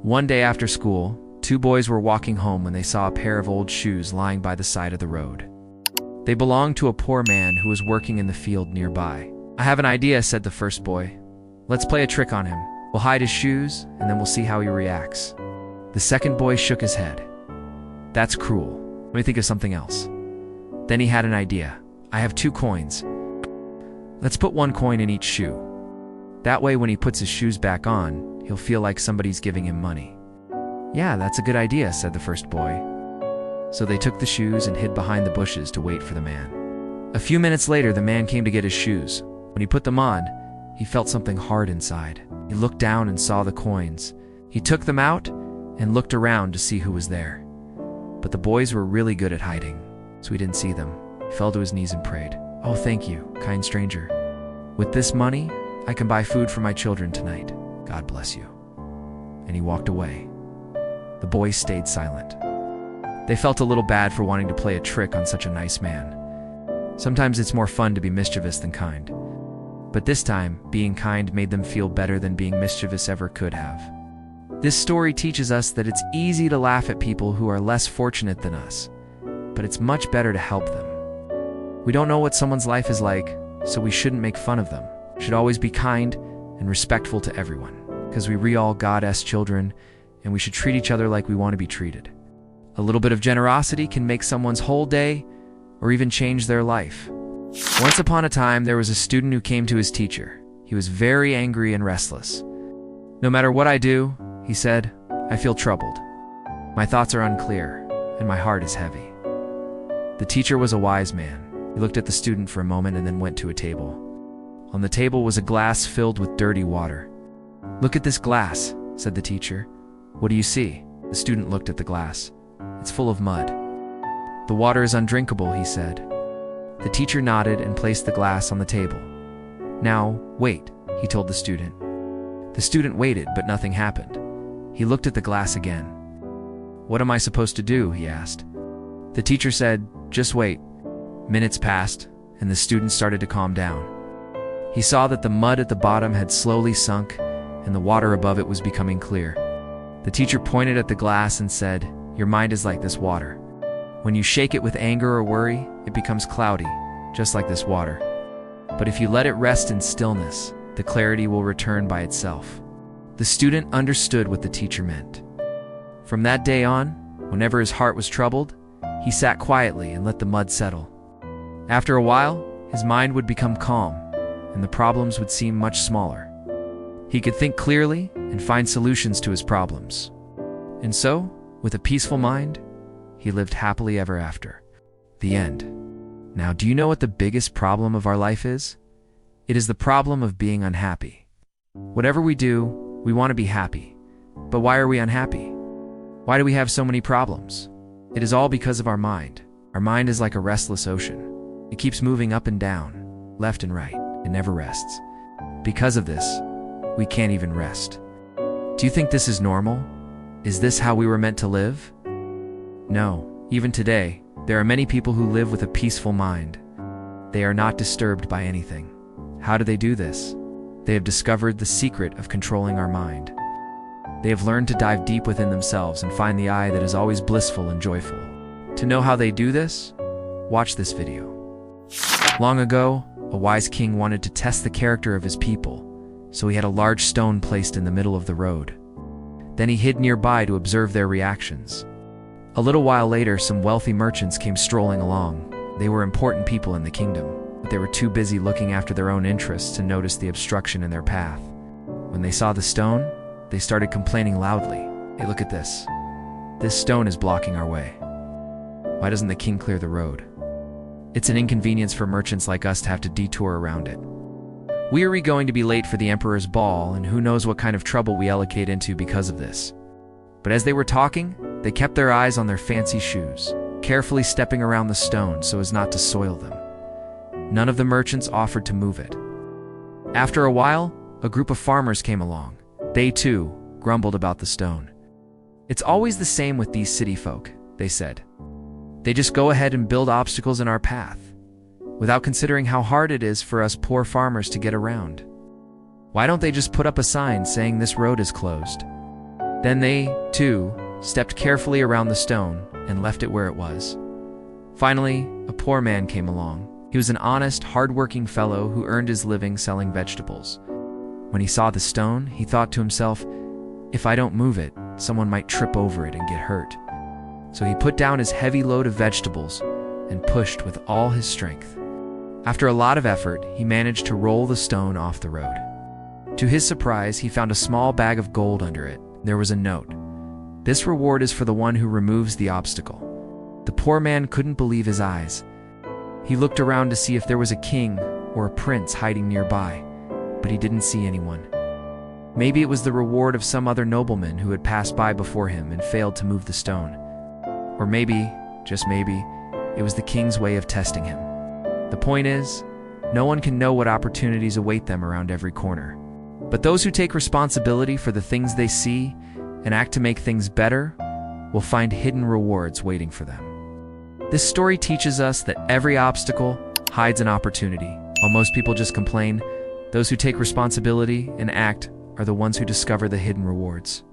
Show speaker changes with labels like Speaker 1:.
Speaker 1: One day after school, two boys were walking home when they saw a pair of old shoes lying by the side of the road. They belonged to a poor man who was working in the field nearby. "I have an idea," said the first boy. "Let's play a trick on him. We'll hide his shoes, and then we'll see how he reacts." The second boy shook his head. "That's cruel. Let me think of something else." Then he had an idea. "I have 2 coins. Let's put 1 coin in each shoe. That way when he puts his shoes back on, he'll feel like somebody's giving him money." "Yeah, that's a good idea," said the first boy. So they took the shoes and hid behind the bushes to wait for the man. A few minutes later, the man came to get his shoes. When he put them on, he felt something hard inside. He looked down and saw the coins. He took them out and looked around to see who was there. But the boys were really good at hiding, so he didn't see them. He fell to his knees and prayed, "Oh, thank you, kind stranger. With this money, I can buy food for my children tonight. God bless you." And he walked away. The boys stayed silent. They felt a little bad for wanting to play a trick on such a nice man. Sometimes it's more fun to be mischievous than kind. But this time, being kind made them feel better than being mischievous ever could have. This story teaches us that it's easy to laugh at people who are less fortunate than us, but it's much better to help them. We don't know what someone's life is like, so we shouldn't make fun of them. We should always be kind and respectful to everyone, because we all God's children, and we should treat each other like we want to be treated. A little bit of generosity can make someone's whole day, or even change their life. Once upon a time, there was a student who came to his teacher. He was very angry and restless. "No matter what I do," he said, "I feel troubled. My thoughts are unclear, and my heart is heavy." The teacher was a wise man. He looked at the student for a moment and then went to a table. On the table was a glass filled with dirty water. "Look at this glass," said the teacher. "What do you see?" The student looked at the glass. "It's full of mud." "The water is undrinkable," he said. The teacher nodded and placed the glass on the table. "Now, wait," he told the student. The student waited, but nothing happened. He looked at the glass again. "What am I supposed to do?" he asked. The teacher said, "Just wait." Minutes passed, and the student started to calm down. He saw that the mud at the bottom had slowly sunk, and the water above it was becoming clear. The teacher pointed at the glass and said, "Your mind is like this water. When you shake it with anger or worry, it becomes cloudy, just like this water. But if you let it rest in stillness, the clarity will return by itself." The student understood what the teacher meant. From that day on, whenever his heart was troubled, he sat quietly and let the mud settle. After a while, his mind would become calm, and the problems would seem much smaller. He could think clearly and find solutions to his problems. And so, with a peaceful mind, he lived happily ever after. The end. Now, do you know what the biggest problem of our life is? It is the problem of being unhappy. Whatever we do, we want to be happy. But why are we unhappy? Why do we have so many problems? It is all because of our mind. Our mind is like a restless ocean. It keeps moving up and down, left and right. It never rests. Because of this, we can't even rest. Do you think this is normal? Is this how we were meant to live? No. Even today, there are many people who live with a peaceful mind. They are not disturbed by anything. How do they do this? They have discovered the secret of controlling our mind. They have learned to dive deep within themselves and find the eye that is always blissful and joyful. To know how they do this, watch this video. Long ago, a wise king wanted to test the character of his people, so he had a large stone placed in the middle of the road. Then he hid nearby to observe their reactions. A little while later, some wealthy merchants came strolling along. They were important people in the kingdom, but they were too busy looking after their own interests to notice the obstruction in their path. When they saw the stone, they started complaining loudly. "Hey, look at this. This stone is blocking our way. Why doesn't the king clear the road? It's an inconvenience for merchants like us to have to detour around it. We are going to be late for the emperor's ball, and who knows what kind of trouble we allocate into because of this." But as they were talking, they kept their eyes on their fancy shoes, carefully stepping around the stone so as not to soil them. None of the merchants offered to move it. After a while, a group of farmers came along. They too grumbled about the stone. "It's always the same with these city folk," they said. "They just go ahead and build obstacles in our path, without considering how hard it is for us poor farmers to get around. Why don't they just put up a sign saying this road is closed?" Then they, too, stepped carefully around the stone and left it where it was. Finally, a poor man came along. He was an honest, hard-working fellow who earned his living selling vegetables. When he saw the stone, he thought to himself, "If I don't move it, someone might trip over it and get hurt." So he put down his heavy load of vegetables and pushed with all his strength. After a lot of effort, he managed to roll the stone off the road. To his surprise, he found a small bag of gold under it. There was a note. "This reward is for the one who removes the obstacle." The poor man couldn't believe his eyes. He looked around to see if there was a king or a prince hiding nearby, but he didn't see anyone. Maybe it was the reward of some other nobleman who had passed by before him and failed to move the stone. Or maybe, just maybe, it was the king's way of testing him. The point is, no one can know what opportunities await them around every corner. But those who take responsibility for the things they see and act to make things better will find hidden rewards waiting for them. This story teaches us that every obstacle hides an opportunity. While most people just complain, those who take responsibility and act are the ones who discover the hidden rewards.